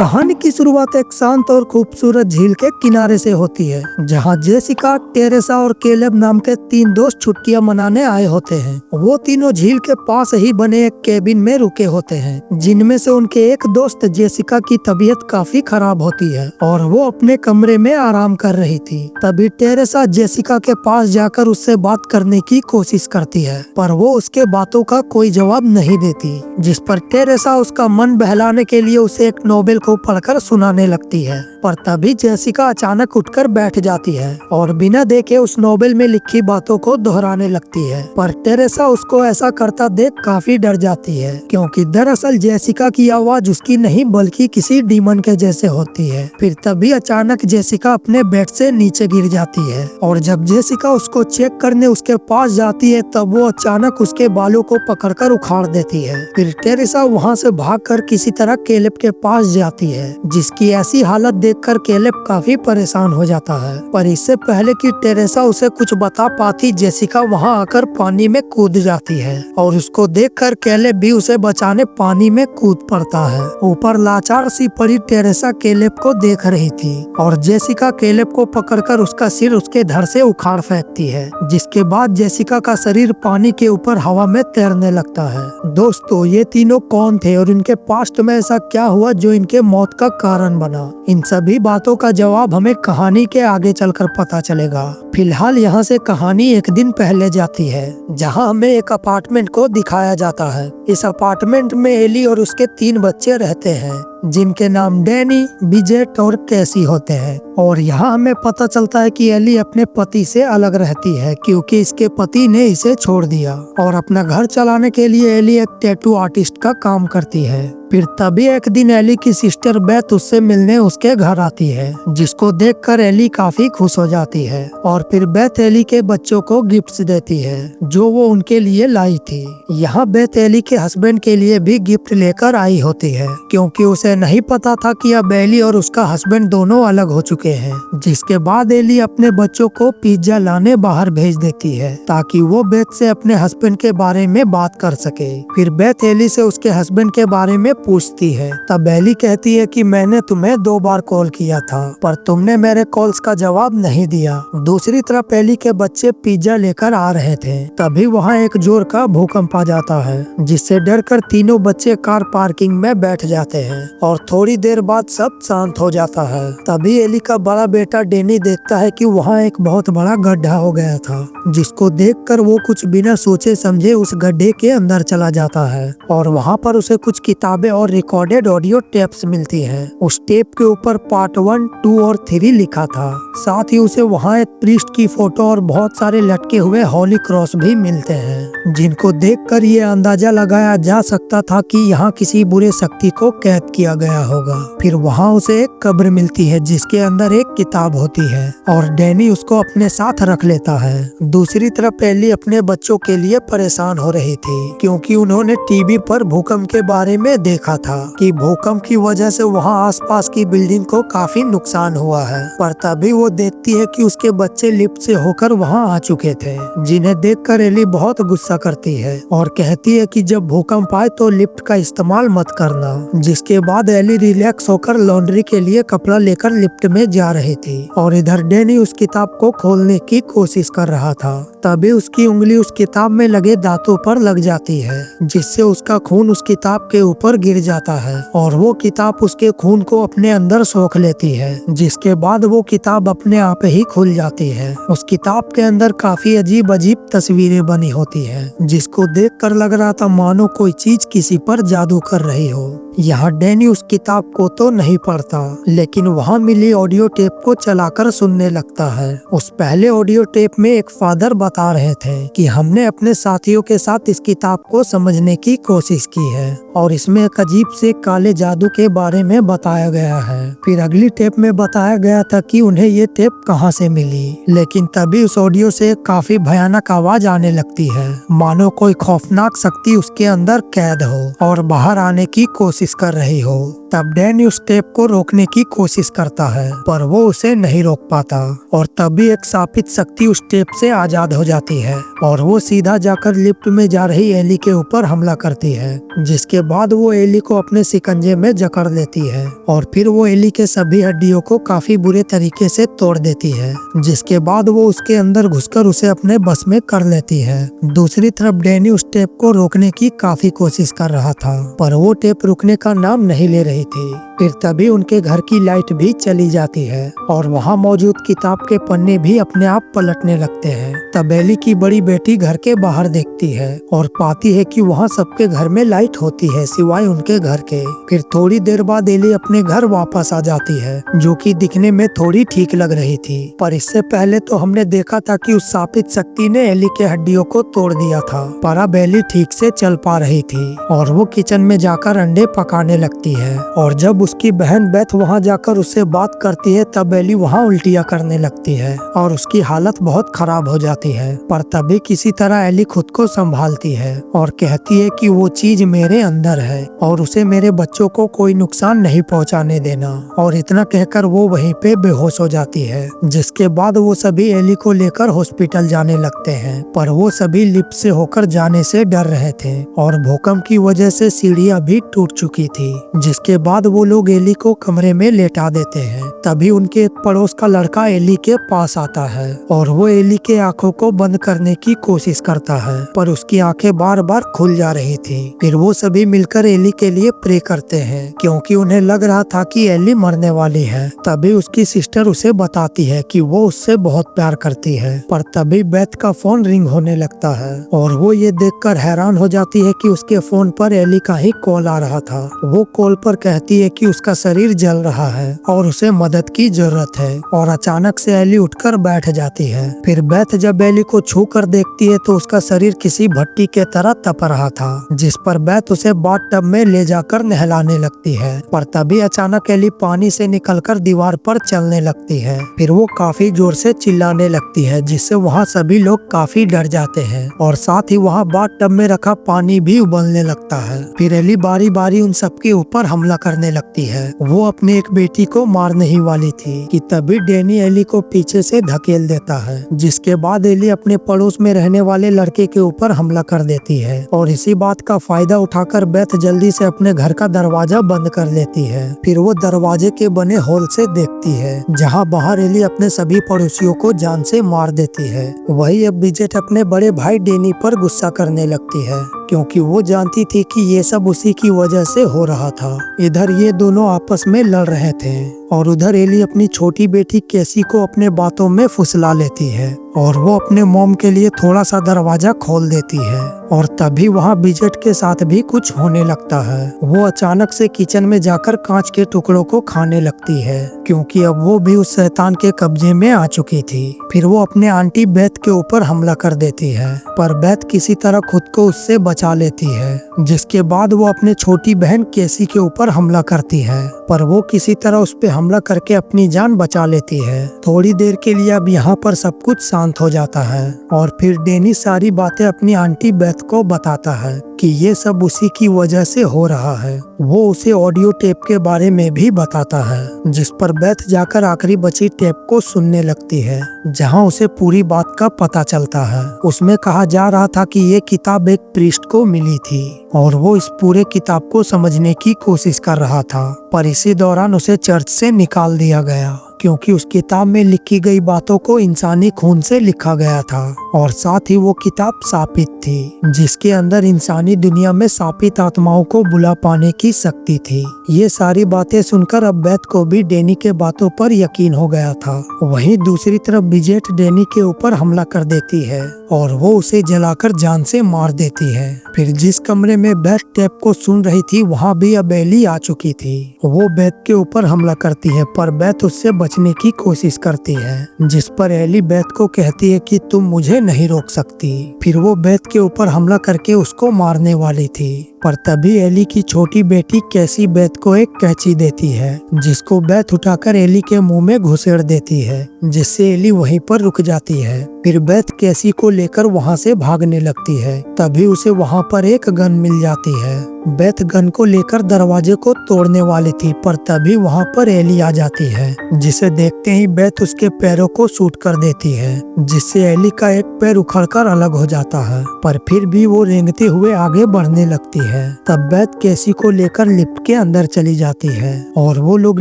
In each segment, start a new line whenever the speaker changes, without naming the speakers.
कहानी की शुरुआत एक शांत और खूबसूरत झील के किनारे से होती है, जहाँ जेसिका, टेरेसा और केलेब नाम के तीन दोस्त छुट्टियां मनाने आए होते हैं। वो तीनों झील के पास ही बने एक केबिन में रुके होते हैं, जिनमें से उनके एक दोस्त जेसिका की तबीयत काफी खराब होती है और वो अपने कमरे में आराम कर रही थी। तभी टेरेसा जेसिका के पास जाकर उससे बात करने की कोशिश करती है, पर वो उसके बातों का कोई जवाब नहीं देती, जिस पर टेरेसा उसका मन बहलाने के लिए उसे एक नोवेल को पढ़कर सुनाने लगती है। पर तभी जेसिका अचानक उठकर बैठ जाती है और बिना देखे उस नोवेल में लिखी बातों को दोहराने लगती है। पर टेरेसा उसको ऐसा करता देख काफी डर जाती है, क्योंकि दरअसल जेसिका की आवाज उसकी नहीं बल्कि किसी डीमन के जैसे होती है। फिर तभी अचानक जेसिका अपने बेड से नीचे गिर जाती है और जब जेसिका उसको चेक करने उसके पास जाती है तब वो अचानक उसके बालों को पकड़कर उखाड़ देती है। फिर टेरेसा वहाँ से भागकर किसी तरह केलेब के पास जाती है, जिसकी ऐसी हालत देखकर केलेब काफी परेशान हो जाता है। पर इससे पहले कि टेरेसा उसे कुछ बता पाती, जेसिका वहां आकर पानी में कूद जाती है और उसको देखकर केलेब भी उसे बचाने पानी में कूद पड़ता है। ऊपर लाचार सी पड़ी टेरेसा केलेब को देख रही थी और जेसिका केलेब को पकड़कर उसका सिर उसके धड़ से उखाड़ फेंकती है, जिसके बाद जेसिका का शरीर पानी के ऊपर हवा में तैरने लगता है। दोस्तों, ये तीनों कौन थे और इनके पास्ट में ऐसा क्या हुआ जो इनके मौत का कारण बना? इन सभी बातों का जवाब हमें कहानी के आगे चलकर पता चलेगा। फिलहाल यहाँ से कहानी एक दिन पहले जाती है, जहाँ हमें एक अपार्टमेंट को दिखाया जाता है। इस अपार्टमेंट में एली और उसके 3 बच्चे रहते हैं, जिनके नाम डैनी, बिजेट और कैसी होते हैं। और यहाँ हमें पता चलता है कि एली अपने पति से अलग रहती है, क्योंकि इसके पति ने इसे छोड़ दिया और अपना घर चलाने के लिए एली एक टैटू आर्टिस्ट का काम करती है। फिर तभी एक दिन एली की सिस्टर बेथ उससे मिलने उसके घर आती है, जिसको देखकर एली काफी खुश हो जाती है और फिर बेथ एली के बच्चों को गिफ्ट्स देती है जो वो उनके लिए लाई थी। यहाँ बेथ एली के हस्बैंड के लिए भी गिफ्ट लेकर आई होती है, क्योंकि उसे नहीं पता था कि अब एली और उसका हस्बैंड दोनों अलग हो चुके हैं। जिसके बाद एली अपने बच्चों को पिज्जा लाने बाहर भेज देती है, ताकि वो बेथ से अपने हस्बैंड के बारे में बात कर सके। फिर बेथ एली से उसके हस्बैंड के बारे में पूछती है। तब एली कहती है कि मैंने तुम्हें 2 बार कॉल किया था, पर तुमने मेरे कॉल्स का जवाब नहीं दिया। दूसरी तरफ एली के बच्चे पिज्जा लेकर आ रहे थे। तभी वहाँ एक जोर का भूकंप आ जाता है, जिससे डरकर तीनों बच्चे कार पार्किंग में बैठ जाते हैं और थोड़ी देर बाद सब शांत हो जाता है। तभी एली का बड़ा बेटा डेनी देखता है कि वहाँ एक बहुत बड़ा गड्ढा हो गया था, जिसको देखकर वो कुछ बिना सोचे समझे उस गड्ढे के अंदर चला जाता है और वहाँ पर उसे कुछ किताबें और रिकॉर्डेड ऑडियो टेप्स मिलती हैं। उस टेप के ऊपर पार्ट 1, 2 और 3 लिखा था। साथ ही उसे वहाँ एक प्रीस्ट की फोटो और बहुत सारे लटके हुए होली क्रॉस भी मिलते हैं, जिनको देखकर ये अंदाजा लगाया जा सकता था कि यहाँ किसी बुरे शक्ति को कैद किया गया होगा। फिर वहाँ उसे एक कब्र मिलती है, जिसके अंदर एक किताब होती है और डैनी उसको अपने साथ रख लेता है। दूसरी तरफ एली अपने बच्चों के लिए परेशान हो रही थी, क्योंकि उन्होंने टीवी पर भूकंप के बारे में देखा था कि भूकंप की वजह से वहाँ आसपास की बिल्डिंग को काफी नुकसान हुआ है। पर तभी वो देखती है कि उसके बच्चे लिफ्ट से होकर वहाँ आ चुके थे, जिन्हें देखकर एली बहुत गुस्सा करती है और कहती है कि जब भूकंप आए तो लिफ्ट का इस्तेमाल मत करना। जिसके बाद एली रिलैक्स होकर लॉन्ड्री के लिए कपड़ा लेकर लिफ्ट में जा रही थी और इधर डैनी उस किताब को खोलने की कोशिश कर रहा था। तभी उसकी उंगली उस किताब में लगे दांतों पर लग जाती है, जिससे उसका खून उस किताब के ऊपर गिर जाता है और वो किताब उसके खून को अपने अंदर सोख लेती है। जिसके बाद वो किताब अपने आप ही खुल जाती है। उस किताब के अंदर काफी अजीब अजीब तस्वीरें बनी होती है, जिसको देखकर लग रहा था मानो कोई चीज किसी पर जादू कर रही हो। यहाँ डैनी उस किताब को तो नहीं पढ़ता, लेकिन वहाँ मिली ऑडियो टेप को चलाकर सुनने लगता है। उस पहले ऑडियो टेप में एक फादर बता रहे थे कि हमने अपने साथियों के साथ इस किताब को समझने की कोशिश की है और इसमें एक अजीब से काले जादू के बारे में बताया गया है। फिर अगली टेप में बताया गया था कि उन्हें ये टेप कहाँ से मिली, लेकिन तभी उस ऑडियो से काफी भयानक आवाज आने लगती है, मानो कोई खौफनाक शक्ति उसके अंदर कैद हो और बाहर आने की कोशिश कोशिश कर रही हो। तब डैनी उस टेप को रोकने की कोशिश करता है पर वो उसे नहीं रोक पाता और तभी एक शापित शक्ति उस टेप से आजाद हो जाती है और वो सीधा जाकर लिफ्ट में जा रही एली के ऊपर हमला करती है, जिसके बाद वो एली को अपने शिकंजे में जकड़ लेती है और फिर वो एली के सभी हड्डियों को काफी बुरे तरीके से तोड़ देती है, जिसके बाद वो उसके अंदर घुसकर उसे अपने बस में कर लेती है। दूसरी तरफ डैनी उस टेप को रोकने की काफी कोशिश कर रहा था पर वो टेप रुकने का नाम नहीं ले रही थी। फिर तभी उनके घर की लाइट भी चली जाती है और वहाँ मौजूद किताब के पन्ने भी अपने आप पलटने लगते हैं। तब एली की बड़ी बेटी घर के बाहर देखती है और पाती है कि वहाँ सबके घर में लाइट होती है सिवाय उनके घर के। फिर थोड़ी देर बाद एली अपने घर वापस आ जाती है, जो कि दिखने में थोड़ी ठीक लग रही थी, पर इससे पहले तो हमने देखा था कि उस शापित शक्ति ने एली के हड्डियों को तोड़ दिया था। पर अब एली ठीक से चल पा रही थी और वो किचन में जाकर अंडे पकाने लगती है और जब उसकी बहन बेथ वहाँ जाकर उससे बात करती है तब एली वहाँ उल्टियाँ करने लगती है और उसकी हालत बहुत खराब हो जाती है। पर तभी किसी तरह एली खुद को संभालती है और कहती है कि वो चीज मेरे अंदर है और उसे मेरे बच्चों को कोई नुकसान नहीं पहुंचाने देना, और इतना कहकर वो वहीं पे बेहोश हो जाती है। जिसके बाद वो सभी एली को लेकर हॉस्पिटल जाने लगते हैं, पर वो सभी लिफ्ट से होकर जाने से डर रहे थे और भूकंप की वजह से सीढ़ियां भी टूट चुकी थी। जिसके बाद वो लोग एली को कमरे में लेटा देते हैं। तभी उनके एक पड़ोस का लड़का एली के पास आता है और वो एली के आंखों को बंद करने की कोशिश करता है, पर उसकी आंखें बार बार खुल जा रही थी। फिर वो सभी मिलकर एली के लिए प्रे करते हैं क्योंकि उन्हें लग रहा था कि एली मरने वाली है। तभी उसकी सिस्टर उसे बताती है कि वो उससे बहुत प्यार करती है। पर तभी बेथ का फोन रिंग होने लगता है और वो ये देखकर हैरान हो जाती है कि उसके फोन पर एली का ही कॉल आ रहा था। वो कॉल पर कहती है कि उसका शरीर जल रहा है और उसे मदद की जरूरत है, और अचानक से एली उठकर बैठ जाती है। फिर बेथ जब एली को छू कर देखती है तो उसका शरीर किसी भट्टी के तरह तप रहा था, जिस पर बेथ उसे बाथटब में ले जाकर नहलाने लगती है। पर तभी अचानक एली पानी से निकलकर दीवार पर चलने लगती है। फिर वो काफी जोर से चिल्लाने लगती है, जिससे वहाँ सभी लोग काफी डर जाते हैं और साथ ही वहाँ बाथटब में रखा पानी भी उबलने लगता है। फिर एली बारी बारी उन सबके ऊपर हमला करने लगती है। वो अपनी एक बेटी को मारने ही वाली थी कि तभी डैनी एली को पीछे से धकेल देता है, जिसके बाद एली अपने पड़ोस में रहने वाले लड़के के ऊपर हमला कर देती है और इसी बात का फायदा उठाकर बेथ जल्दी से अपने घर का दरवाजा बंद कर लेती है। फिर वो दरवाजे के बने होल से देखती है जहाँ बाहर एली अपने सभी पड़ोसियों को जान से मार देती है। वही अब ब्रिजेट अपने बड़े भाई डैनी पर गुस्सा करने लगती है क्योंकि वो जानती थी कि ये सब उसी की वजह से हो रहा था। इधर ये दोनों आपस में लड़ रहे थे और उधर एली अपनी छोटी बेटी कैसी को अपने बातों में फुसला लेती है और वो अपने मॉम के लिए थोड़ा सा दरवाजा खोल देती है। और तभी वहाँ ब्रिजेट के साथ भी कुछ होने लगता है। वो अचानक से किचन में जाकर कांच के टुकड़ों को खाने लगती है क्योंकि अब वो भी उस शैतान के कब्जे में आ चुकी थी। फिर वो अपने आंटी बेथ के ऊपर हमला कर देती है, पर बेथ किसी तरह खुद को उससे बचा लेती है। जिसके बाद वो अपने छोटी बहन केसी के ऊपर हमला करती है, पर वो किसी तरह उस पे हमला करके अपनी जान बचा लेती है। थोड़ी देर के लिए अब यहाँ पर सब कुछ शांत हो जाता है और फिर डैनी सारी बातें अपनी आंटी बेथ को बताता है कि ये सब उसी की वजह से हो रहा है। वो उसे ऑडियो टेप के बारे में भी बताता है, जिस पर बेथ जाकर आखिरी बची टेप को सुनने लगती है, जहां उसे पूरी बात का पता चलता है। उसमें कहा जा रहा था कि ये किताब एक प्रीस्ट को मिली थी और वो इस पूरे किताब को समझने की कोशिश कर रहा था, पर इसी दौरान उसे चर्च से निकाल दिया गया क्योंकि उस किताब में लिखी गई बातों को इंसानी खून से लिखा गया था और साथ ही वो किताब शापित थी, जिसके अंदर इंसानी दुनिया में शापित आत्माओं को बुला पाने की शक्ति थी। ये सारी बातें सुनकर अब बेथ को भी डैनी के बातों पर यकीन हो गया था। वहीं दूसरी तरफ ब्रिजेट डैनी के ऊपर हमला कर देती है और वो उसे जलाकर जान से मार देती है। फिर जिस कमरे में बेथ टेप को सुन रही थी वहाँ भी अब एली आ चुकी थी। वो बेथ के ऊपर हमला करती है, पर बेथ उससे बचने की कोशिश करती है, जिस पर एली बेथ को कहती है कि तुम मुझे नहीं रोक सकती। फिर वो बेथ के ऊपर हमला करके उसको मारने वाली थी, पर तभी एली की छोटी बेटी कैसी बेथ को एक कैंची देती है, जिसको बेथ उठाकर एली के मुंह में घुसेड़ देती है, जिससे एली वहीं पर रुक जाती है। फिर बेथ कैसी को लेकर वहाँ से भागने लगती है। तभी उसे वहाँ पर एक गन मिल जाती है। बेथ गन को लेकर दरवाजे को तोड़ने वाली थी, पर तभी वहाँ पर एली आ जाती है, जिसे देखते ही बेथ उसके पैरों को शूट कर देती है, जिससे एली का एक पैर उखड़कर अलग हो जाता है। पर फिर भी वो रेंगते हुए आगे बढ़ने लगती है। तब बेथ कैसी को लेकर लिफ्ट के अंदर चली जाती है और वो लोग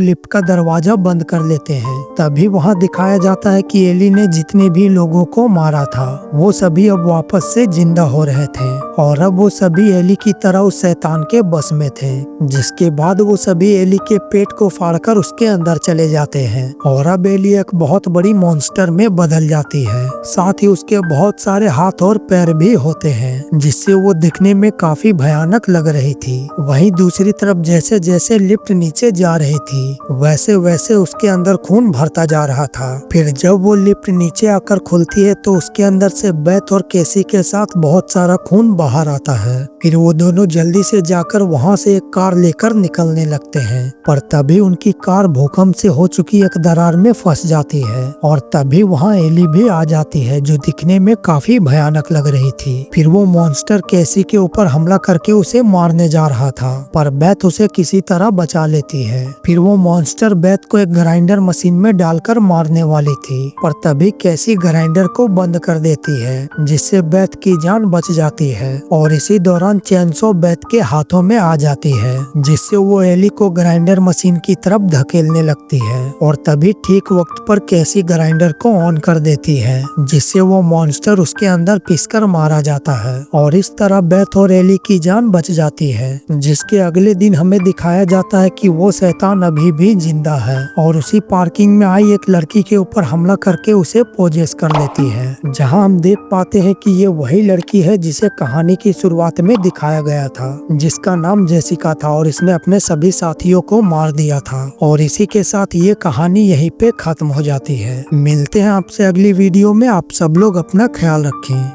लिफ्ट का दरवाजा बंद कर लेते हैं। तभी वहाँ दिखाया जाता है कि एली ने जितने भी लोगों को मारा था वो सभी अब वापस से जिंदा हो रहे थे और अब वो सभी एली की तरह उस शैतान के बस में थे। जिसके बाद वो सभी एली के पेट को फाड़कर उसके अंदर चले जाते हैं और अब एली एक बहुत बड़ी मॉन्स्टर में बदल जाती है। साथ ही उसके बहुत सारे हाथ और पैर भी होते हैं, जिससे वो दिखने में काफी भयानक लग रही थी। वहीं दूसरी तरफ जैसे जैसे लिफ्ट नीचे जा रही थी वैसे वैसे उसके अंदर खून भरता जा रहा था। फिर जब वो लिफ्ट नीचे आकर खुलती है तो उसके अंदर से बेथ और केसी के साथ बहुत सारा खून बाहर आता है। फिर वो दोनों जल्दी से जाकर वहाँ से एक कार लेकर निकलने लगते हैं, पर तभी उनकी कार भूकंप से हो चुकी एक दरार में फंस जाती है और तभी वहाँ एली भी आ जाती है, जो दिखने में काफी भयानक लग रही थी। फिर वो मॉन्स्टर केसी के ऊपर हमला करके उसे मारने जा रहा था, पर बेथ उसे किसी तरह बचा लेती है। फिर वो मॉन्स्टर बेथ को एक ग्राइंडर मशीन में डालकर मारने वाली थी, पर तभी केसी ग्राइंडर को बंद कर देती है, जिससे बेथ की जान बच जाती है। और इसी दौरान चेनसो बेथ के हाथों में आ जाती है, जिससे वो एली को ग्राइंडर मशीन की तरफ धकेलने लगती है और तभी ठीक वक्त पर केसी ग्राइंडर को ऑन कर देती है, जिससे वो मॉन्स्टर उसके अंदर पिसकर मारा जाता है और इस तरह बेथ और एली की जान बच जाती है। जिसके अगले दिन हमें दिखाया जाता है कि वो शैतान अभी भी जिंदा है और उसी पार्किंग में आई एक लड़की के ऊपर हमला करके उसे पोजेस कर लेती है, जहां हम देख पाते हैं कि ये वही लड़की है जिसे कहानी की शुरुआत में दिखाया गया था, जिसका नाम जेसिका था और इसने अपने सभी साथियों को मार दिया था। और इसी के साथ ये कहानी यहीं पे खत्म हो जाती है। मिलते हैं आपसे अगली वीडियो में। आप सब लोग अपना ख्याल रखें।